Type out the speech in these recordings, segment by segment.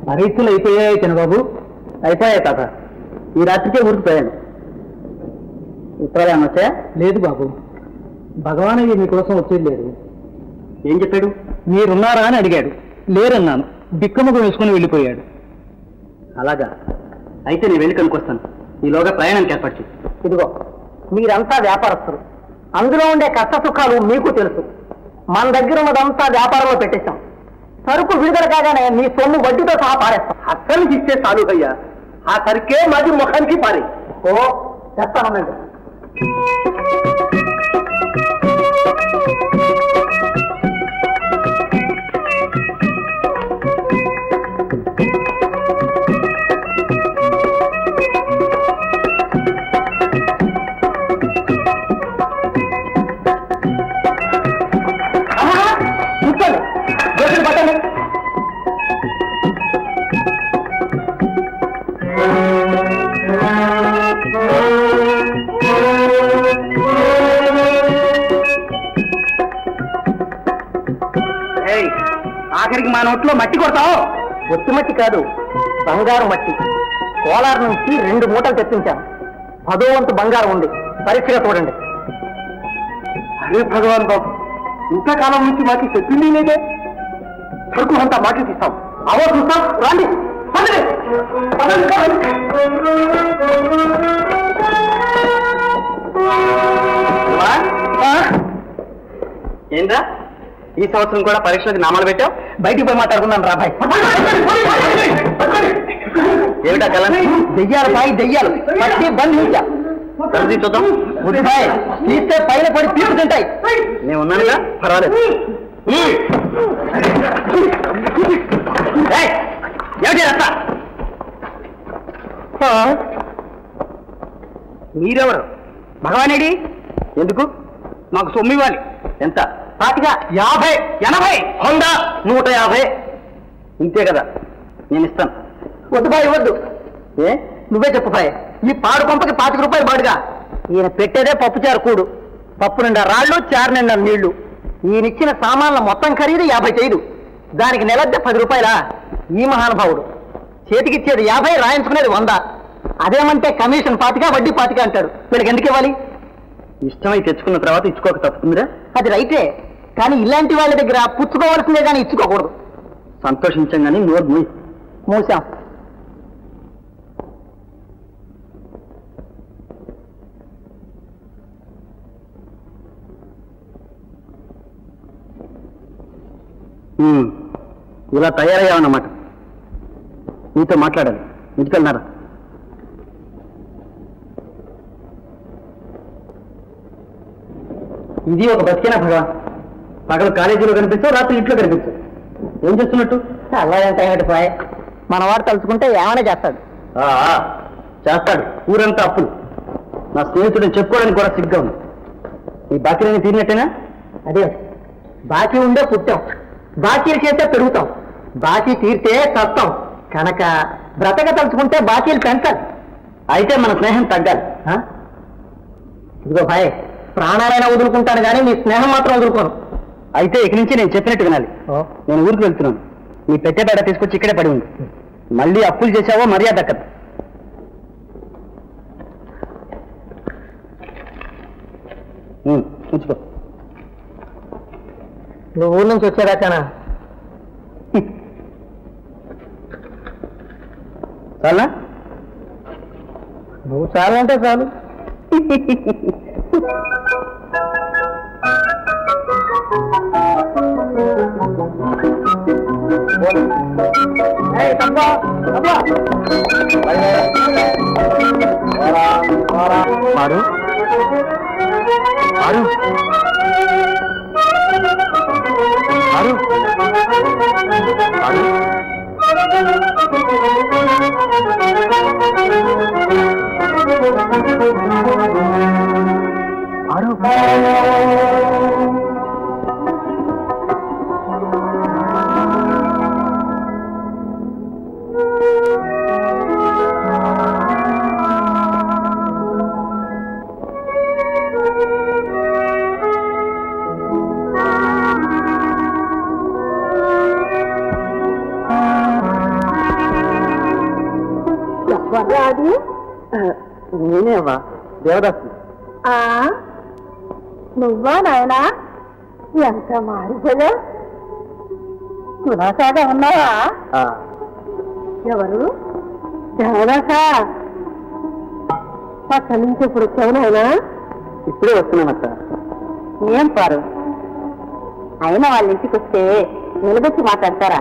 పరీక్షలు అయిపోయాయి చిన్నబాబు. అయిపోయాయి తాత. ఈ రాత్రికే ఊరికి పోయాను. ఉత్తరాలు ఏమన్నా వచ్చాయా? లేదు బాబు, భగవానయ్య మీకోసం వచ్చేది లేదు. ఏం చెప్పాడు? మీరున్నారా అని అడిగాడు. లేరన్నాను. బిక్కముఖం వేసుకుని వెళ్ళిపోయాడు. అలాగా? అయితే నేను వెళ్ళి కనుకొస్తాను. ఈలోగా ప్రయాణానికి ఏర్పాటు చేయి. ఇదిగో, మీరంతా వ్యాపారస్తులు, అందులో ఉండే కష్ట సుఖాలు మీకు తెలుసు. మన దగ్గర ఉన్నదంతా వ్యాపారంలో పెట్టేశాం. సరుకు విడుదల కాగానే మీ సొమ్ము వడ్డీతో సహా పారేస్తాం. అస్సలు ఇస్తే చాలు అయ్యా, ఆ సరికే మాది ముఖానికి పారే. ఓ చెప్తానండి. ఆఖరికి మా నోట్లో మట్టి కొడతావు. ఒత్తి మట్టి కాదు, బంగారు మట్టి. కోలార్ నుంచి 2 మూటలు తెప్పించాను. 10వ వంతు బంగారం ఉంది. పరీక్షగా చూడండి. అరే భగవాన్ బాబు, ఇంతకాలం నుంచి మాకు చెప్పింది లేదే. సరుకు అంతా మాకి తీస్తాం. అవో చూస్తాం. రండి. ఏంద్రా, ఈ సంవత్సరం కూడా పరీక్షలకు నామాలు పెట్టావు? బయటికి పోయి మాట్లాడుకున్నాను రా భాయ్. ఏమిటా కల? దెయ్యాలు భాయ్, దెయ్యాలు. పట్టి బంద్ నుంచా కలిసి చూద్దాం. బుద్ధి భాయ్, తీస్తే పైన పడి పీపు తింటాయి. నేను ఉన్నానుగా, పర్వాలేదు. ఏమిటి రస్తా? మీరెవరు? భగవానేడి? ఎందుకు? మాకు సొమ్ము ఇవ్వాలి. ఎంత? 50, 80, 100, 150. ఇంతే కదా, నేను ఇస్తాను. వద్దు బాయ్, వద్దు. ఏ? నువ్వే చెప్పు బాయ్. ఈ పాడు పంపకి 25 రూపాయలు బాడుగా. ఈయన పెట్టేదే పప్పుచారు కూడు. పప్పు నిండా రాళ్ళు, చారు నిండా నీళ్లు. ఈయనిచ్చిన సామాన్ల మొత్తం ఖరీదు 50 చేయదు. దానికి నెలద్దే 10 రూపాయలా? ఈ మహానుభావుడు చేతికిచ్చేది 50, రాయించుకునేది 100. అదేమంటే కమిషన్ 25, వడ్డీ 25 అంటాడు. వీళ్ళకి ఎందుకు ఇవ్వాలి? ఇష్టమై తెచ్చుకున్న తర్వాత ఇచ్చుకోక తప్పుతుందిరా. అది రైటే, కానీ ఇలాంటి వాళ్ళ దగ్గర పుచ్చుకోవాల్సిందే కానీ ఇచ్చుకోకూడదు. సంతోషించాం కానీ నోరు మూసాం. ఇలా తయారయ్యామన్నమాట. నీతో మాట్లాడాలి. ఇంటికెళ్ళినారా? ఇది ఒక బతికేనా భగవాన్? పగలు కాలేజీలో కనిపించావు, రాత్రి ఇంట్లో కనిపించావు. ఏం చేస్తున్నట్టు? అలా ఏంటంటే పోయ్, మనవాడు తలుచుకుంటే ఏమైనా చేస్తాడు. చేస్తాడు. ఊరంతా అప్పులు. నా స్నేహితుడిని చెప్పుకోవడానికి కూడా సిగ్గా ఉంది. ఈ బాకీలని తీరినట్టేనా? అదే, బాకీ ఉండే పుట్టాం, బాకీలు చేస్తే పెరుగుతాం, బాకీ తీరితే చస్తాం. కనుక బ్రతక తలుచుకుంటే బాకీలు పెంచాలి. అయితే మన స్నేహం తగ్గాలి. ఇదిగో భాయ్, ప్రాణాలైనా వదులుకుంటాను కానీ నీ స్నేహం మాత్రం వదులుకోను. అయితే ఇక నుంచి నేను చెప్పినట్టు వినాలి. నేను ఊరికి వెళ్తున్నాను. నీ పెట్టేపేట తీసుకొచ్చి ఇక్కడే పడి ఉంది. మళ్ళీ అప్పులు చేసావో మర్యాద దక్కదు. ఉంచుకో. నువ్వు ఊరి నుంచి వచ్చేదాకానా? చాలా? నువ్వు చాలంటే చాలు. మారు మారు మారు మారు నేనేవా దేవదాసు. నువ్వా నాయనా? ఎంత మారిపోయా? కులాసాగా ఉన్నావా? ఎవరు? దేవదాసా? అక్కడి నుంచి ఇప్పుడు వచ్చావు నాయనా? ఇప్పుడే వస్తున్నానక్క. ఏం పారు, అయినా వాళ్ళ ఇంటికి వస్తే నిలబెట్టి మాట్లాడతారా?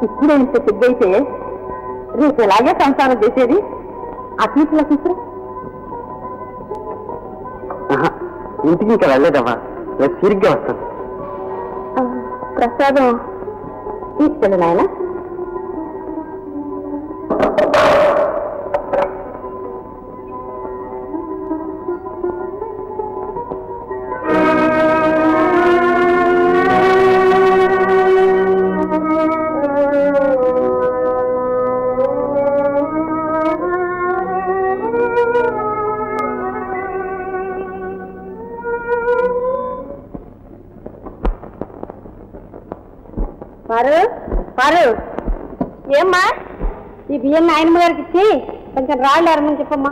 ఇప్పుడే ఇంత సిగ్గైతే రేపు ఎలాగే సంసారం చేసేది? అట్లా తీసుకురా. ఇంటికి ఇంకా వెళ్ళలేదమ్మా, రేపు తిరిగ్గా వస్తాను. ప్రసాదం తీసుకెళ్ళు నాయన. పారు, ఏమ్మా ఈ బియ్యం నాయనమ్మ గారికి ఇచ్చి కొంచెం రాళ్ళు అరమని చెప్పమ్మా.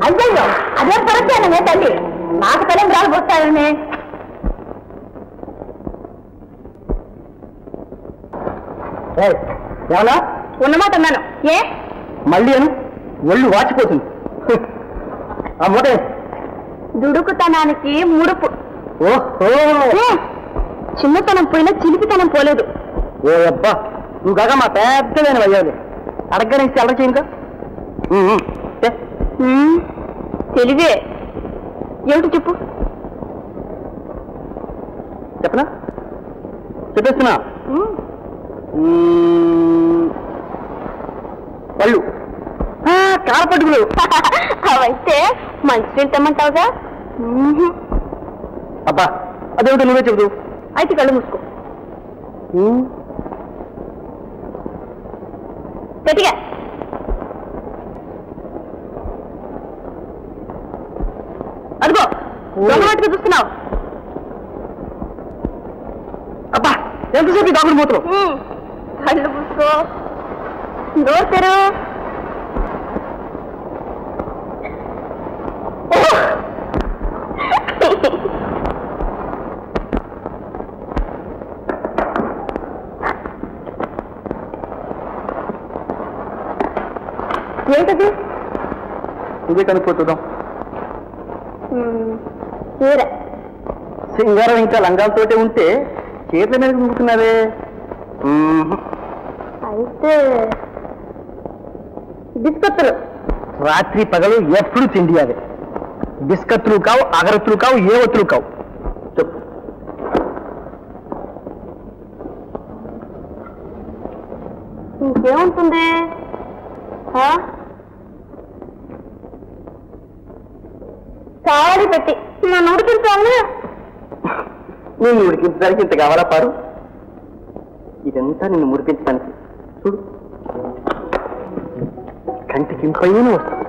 అయ్యో అదే పరచానే తల్లి, నాకు తల్లి రాళ్ళు పోస్తానని. ఏమన్నా ఉన్నమాట అన్నాను. ఏ మళ్ళీ అను, ఒళ్ళు వాచిపోతుంది. ఆ మూట దుడుకుతనానికి ముడుపు. ఓహో, చిన్నతనం పోయినా చిలిపితనం పోలేదు. ఓ అబ్బా, నువ్వు కాక మా పెద్దదైన అయ్యాలి. అడగనిస్తే అలా చేయనుక. తెలివే ఏమిటి చెప్పు. చెప్పనా? చెప్పేస్తున్నా. పళ్ళు, కారపట్టుకులు. అవైతే మంచి తెమ్మంటావుగా. అబ్బా అదేమిటో నువ్వే చెబుతూ. అయితే కళ్ళు మూసుకో. గట్టిగా. అదిగో దొంగవాటికి చూస్తున్నావు. అబ్బా ఎంతసేపు దాగుడు మూతలు. కళ్ళు మూసుకో, నోరు తెరు. ఏంటది? ఇదే కనుక్కోతుందాం. చీర. సింగారం ఇంకా లంగాలతోటే ఉంటే చీరల మీద ముక్కుతున్నావే. అయితే బిస్కత్తులు. రాత్రి పగలు ఎప్పుడు తిండి అవే. బిస్కత్తులు కావు, అగరత్తులు కావు, ఏ ఒత్తులు కావు. చెప్పు. ఇంకేముంటుంది? కావాలి పెట్టి నన్ను ఉడికించాలి. నేను ఉడికించడానికి ఇంత కావాలా పారు? ఇదంతా నిన్ను ముడిపించడానికి. చూడు, కంటికి ఇంపైన వస్తుంది.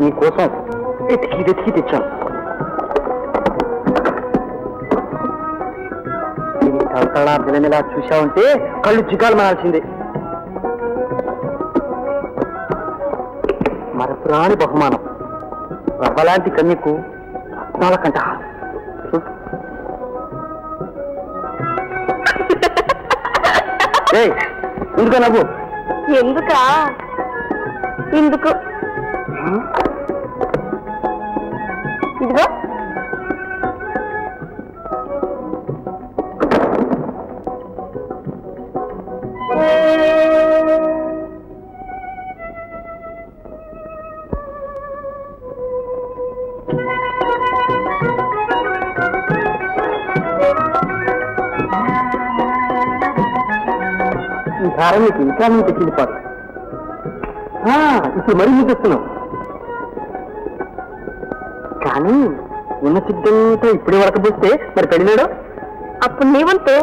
నీకోసం వెతికి వెతికి తెచ్చాను. దీన్ని తలతళా బిలమిలా చూశావంటే కళ్ళు జిగాలు మానాల్సిందే. మరపురాని బహుమానం. రవ్వలాంటి కన్యకు రత్నాల కంట. ఎందుక నవ్వు? ఎందుకా? ఎందుకు? ఇదిగో ఈ భారం నీకు ఇంకా నేను తెచ్చింది పాటు. ఇప్పుడు మరీ ముద్దిస్తున్నావు. కానీ ఉన్న చిద్దంతా ఇప్పుడే వడకపోతే మరి పెళ్ళాడు అప్పుడు నీ వంతు